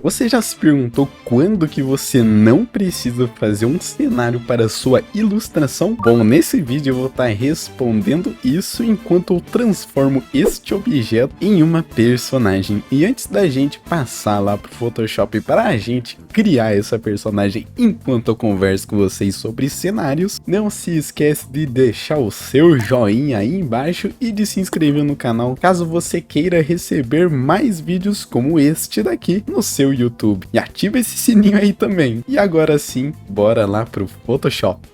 Você já se perguntou quando que você não precisa fazer um cenário para sua ilustração? Bom, nesse vídeo eu vou estar respondendo isso enquanto eu transformo este objeto em uma personagem. E antes da gente passar lá pro Photoshop para a gente criar essa personagem enquanto eu converso com vocês sobre cenários, não se esquece de deixar o seu joinha aí embaixo e de se inscrever no canal caso você queira receber mais vídeos como este daqui no seu YouTube. E ativa esse sininho aí também. E agora sim, bora lá pro Photoshop.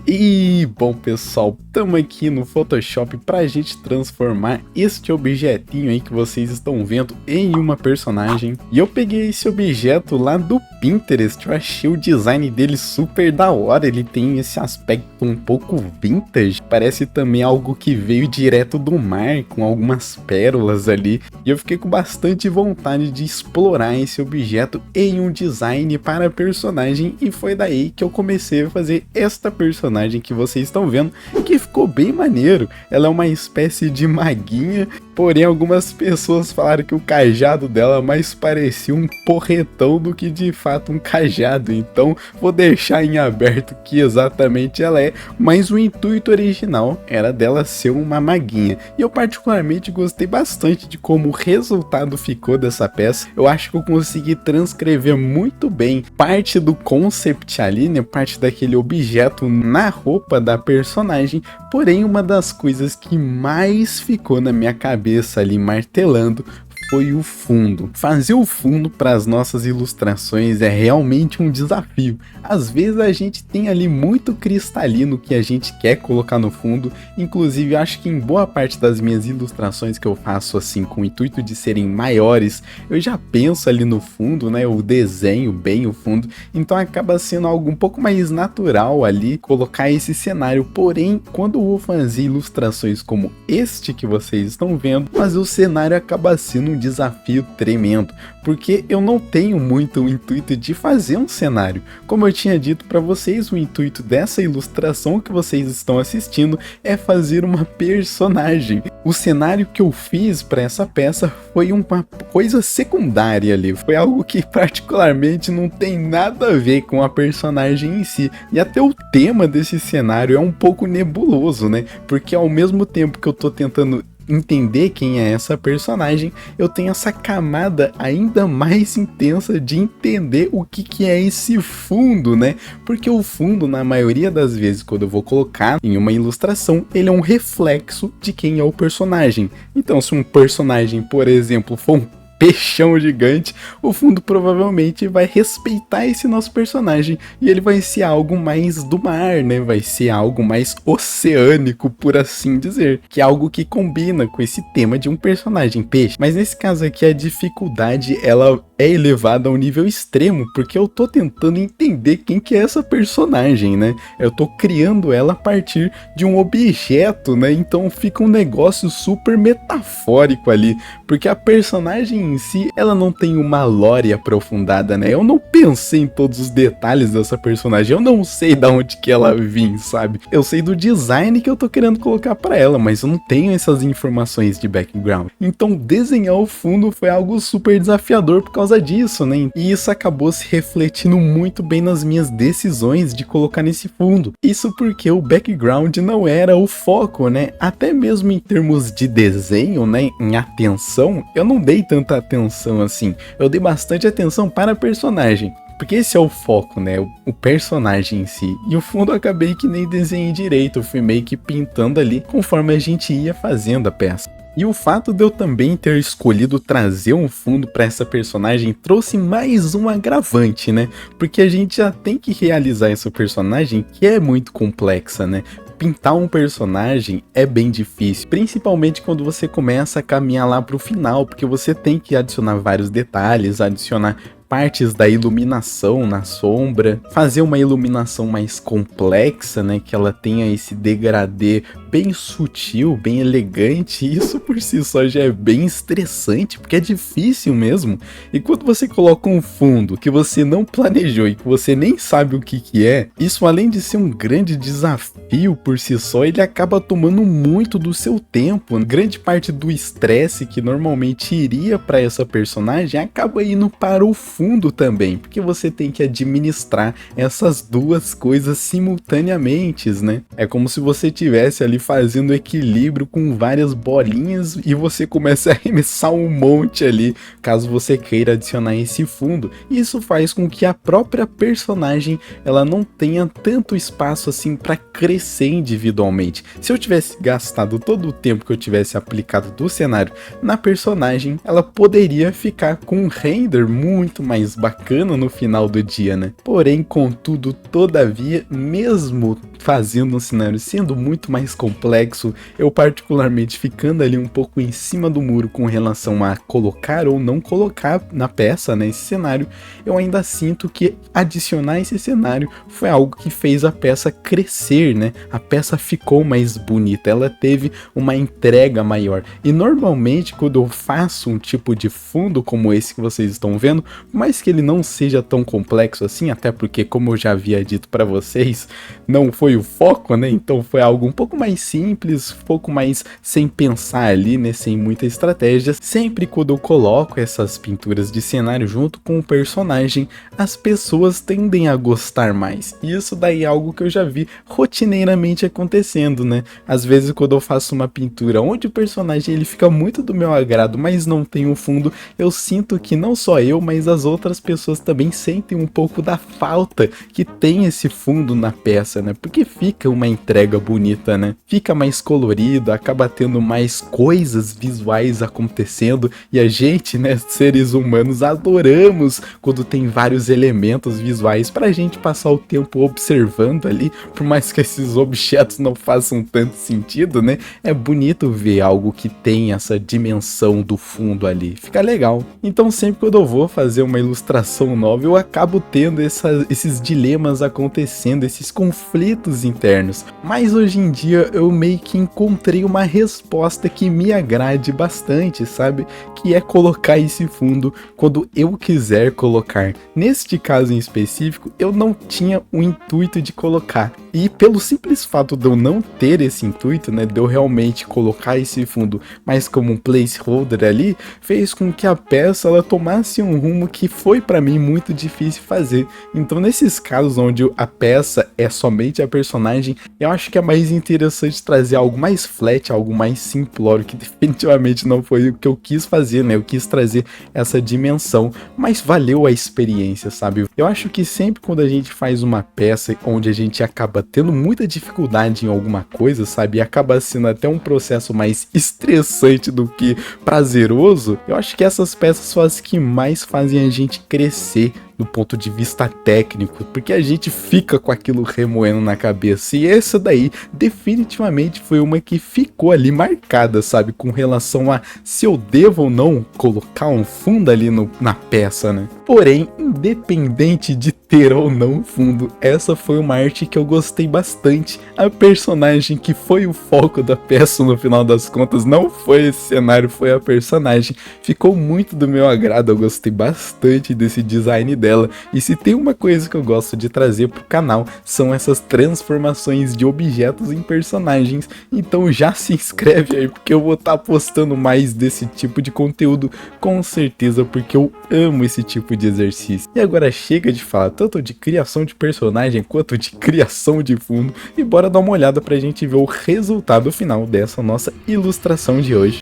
E bom pessoal, estamos aqui no Photoshop para a gente transformar este objetinho aí que vocês estão vendo em uma personagem. E eu peguei esse objeto lá do Pinterest, eu achei o design dele super da hora, ele tem esse aspecto um pouco vintage, parece também algo que veio direto do mar, com algumas pérolas ali. E eu fiquei com bastante vontade de explorar esse objeto em um design para a personagem, e foi daí que eu comecei a fazer esta personagem que vocês estão vendo, que ficou bem maneiro. Ela é uma espécie de maguinha, porém algumas pessoas falaram que o cajado dela mais parecia um porretão do que de fato um cajado, então vou deixar em aberto que exatamente ela é, mas o intuito original era dela ser uma maguinha, e eu particularmente gostei bastante de como o resultado ficou dessa peça. Eu acho que eu consegui transcrever muito bem parte do concept ali, né, parte daquele objeto na roupa da personagem, porém uma das coisas que mais ficou na minha cabeça ali martelando foi o fundo. Fazer o fundo para as nossas ilustrações é realmente um desafio. Às vezes a gente tem ali muito cristalino que a gente quer colocar no fundo, inclusive acho que em boa parte das minhas ilustrações que eu faço assim com o intuito de serem maiores, eu já penso ali no fundo, né, eu desenho bem o fundo, então acaba sendo algo um pouco mais natural ali colocar esse cenário. Porém, quando eu vou fazer ilustrações como este que vocês estão vendo, mas o cenário acaba sendo um desafio tremendo, porque eu não tenho muito o intuito de fazer um cenário. Como eu tinha dito para vocês, o intuito dessa ilustração que vocês estão assistindo é fazer uma personagem. O cenário que eu fiz para essa peça foi uma coisa secundária ali, foi algo que particularmente não tem nada a ver com a personagem em si, e até o tema desse cenário é um pouco nebuloso, né, porque ao mesmo tempo que eu tô tentando entender quem é essa personagem, eu tenho essa camada ainda mais intensa de entender o que é esse fundo, né? Porque o fundo, na maioria das vezes, quando eu vou colocar em uma ilustração, ele é um reflexo de quem é o personagem. Então, se um personagem, por exemplo, for um peixão gigante, o fundo provavelmente vai respeitar esse nosso personagem, e ele vai ser algo mais do mar, né? Vai ser algo mais oceânico, por assim dizer, que é algo que combina com esse tema de um personagem peixe. Mas nesse caso aqui a dificuldade ela é elevada a um nível extremo, porque eu tô tentando entender quem que é essa personagem, né? Eu tô criando ela a partir de um objeto, né? Então fica um negócio super metafórico ali, porque a personagem em si, ela não tem uma lore aprofundada, né? Eu não pensei em todos os detalhes dessa personagem, eu não sei de onde que ela vem, sabe? Eu sei do design que eu tô querendo colocar pra ela, mas eu não tenho essas informações de background. Então desenhar o fundo foi algo super desafiador por causa disso, né? E isso acabou se refletindo muito bem nas minhas decisões de colocar nesse fundo. Isso porque o background não era o foco, né? Até mesmo em termos de desenho, né? Em atenção, eu não dei tanta atenção assim, eu dei bastante atenção para a personagem, porque esse é o foco, né, o personagem em si, e o fundo eu acabei que nem desenhei direito, eu fui meio que pintando ali conforme a gente ia fazendo a peça. E o fato de eu também ter escolhido trazer um fundo para essa personagem trouxe mais um agravante, né, porque a gente já tem que realizar essa personagem que é muito complexa, né. Pintar um personagem é bem difícil, principalmente quando você começa a caminhar lá pro final, porque você tem que adicionar vários detalhes, adicionar partes da iluminação na sombra, fazer uma iluminação mais complexa, né, que ela tenha esse degradê bem sutil, bem elegante, e isso por si só já é bem estressante, porque é difícil mesmo. E quando você coloca um fundo que você não planejou e que você nem sabe o que é, isso além de ser um grande desafio por si só, ele acaba tomando muito do seu tempo. Grande parte do estresse que normalmente iria para essa personagem acaba indo para o fundo também, porque você tem que administrar essas duas coisas simultaneamente, né? É como se você estivesse ali fazendo equilíbrio com várias bolinhas e você começa a arremessar um monte ali, caso você queira adicionar esse fundo. Isso faz com que a própria personagem ela não tenha tanto espaço assim para crescer individualmente. Se eu tivesse gastado todo o tempo que eu tivesse aplicado do cenário na personagem, ela poderia ficar com um render muito mais bacana no final do dia, né? Porém, contudo, todavia, mesmo fazendo um cenário sendo muito mais complexo, eu particularmente ficando ali um pouco em cima do muro com relação a colocar ou não colocar na peça, né, esse cenário, eu ainda sinto que adicionar esse cenário foi algo que fez a peça crescer, né? A peça ficou mais bonita, ela teve uma entrega maior. E normalmente quando eu faço um tipo de fundo como esse que vocês estão vendo, por mais que ele não seja tão complexo assim, até porque como eu já havia dito para vocês, não foi o foco, né? Então foi algo um pouco mais simples, um pouco mais sem pensar ali, né? Sem muita estratégia. Sempre quando eu coloco essas pinturas de cenário junto com o personagem, as pessoas tendem a gostar mais. E isso daí é algo que eu já vi rotineiramente acontecendo, né? Às vezes quando eu faço uma pintura onde o personagem ele fica muito do meu agrado, mas não tem um fundo, eu sinto que não só eu, mas as outras pessoas também sentem um pouco da falta que tem esse fundo na peça, né? Porque fica uma entrega bonita, né? Fica mais colorido, acaba tendo mais coisas visuais acontecendo e a gente, né, seres humanos, adoramos quando tem vários elementos visuais pra gente passar o tempo observando ali, por mais que esses objetos não façam tanto sentido, né? É bonito ver algo que tem essa dimensão do fundo ali, fica legal. Então sempre quando eu vou fazer uma ilustração nova, eu acabo tendo esses dilemas acontecendo, esses conflitos internos. Mas hoje em dia eu meio que encontrei uma resposta que me agrade bastante, sabe? Que é colocar esse fundo quando eu quiser colocar. Neste caso em específico, eu não tinha o intuito de colocar. E pelo simples fato de eu não ter esse intuito, né, de eu realmente colocar esse fundo mais como um placeholder ali, fez com que a peça ela tomasse um rumo que foi para mim muito difícil fazer. Então nesses casos onde a peça é somente a personagem, eu acho que é mais interessante trazer algo mais flat, algo mais simplório, que definitivamente não foi o que eu quis fazer, né? Eu quis trazer essa dimensão, mas valeu a experiência, sabe? Eu acho que sempre quando a gente faz uma peça onde a gente acaba tendo muita dificuldade em alguma coisa, sabe? E acaba sendo até um processo mais estressante do que prazeroso, eu acho que essas peças são as que mais fazem a gente crescer do ponto de vista técnico, porque a gente fica com aquilo remoendo na cabeça, e essa daí definitivamente foi uma que ficou ali marcada, sabe, com relação a se eu devo ou não colocar um fundo ali na peça, né? Porém, independente de ter ou não fundo, essa foi uma arte que eu gostei bastante. A personagem que foi o foco da peça no final das contas não foi esse cenário, foi a personagem. Ficou muito do meu agrado, eu gostei bastante desse design dela. E se tem uma coisa que eu gosto de trazer pro canal, são essas transformações de objetos em personagens. Então já se inscreve aí, porque eu vou estar postando mais desse tipo de conteúdo, com certeza, porque eu amo esse tipo de exercício. E agora chega de falar tanto de criação de personagem quanto de criação de fundo, e bora dar uma olhada pra gente ver o resultado final dessa nossa ilustração de hoje.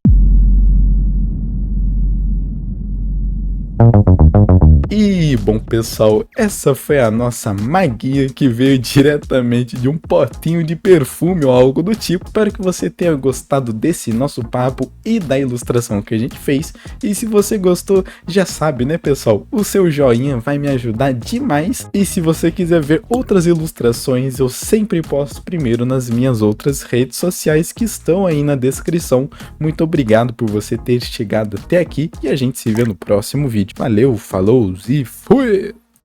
E bom pessoal, essa foi a nossa maguinha que veio diretamente de um potinho de perfume ou algo do tipo. Espero que você tenha gostado desse nosso papo e da ilustração que a gente fez. E se você gostou, já sabe, né pessoal, o seu joinha vai me ajudar demais. E se você quiser ver outras ilustrações, eu sempre posto primeiro nas minhas outras redes sociais que estão aí na descrição. Muito obrigado por você ter chegado até aqui e a gente se vê no próximo vídeo. Valeu, falou! E fui!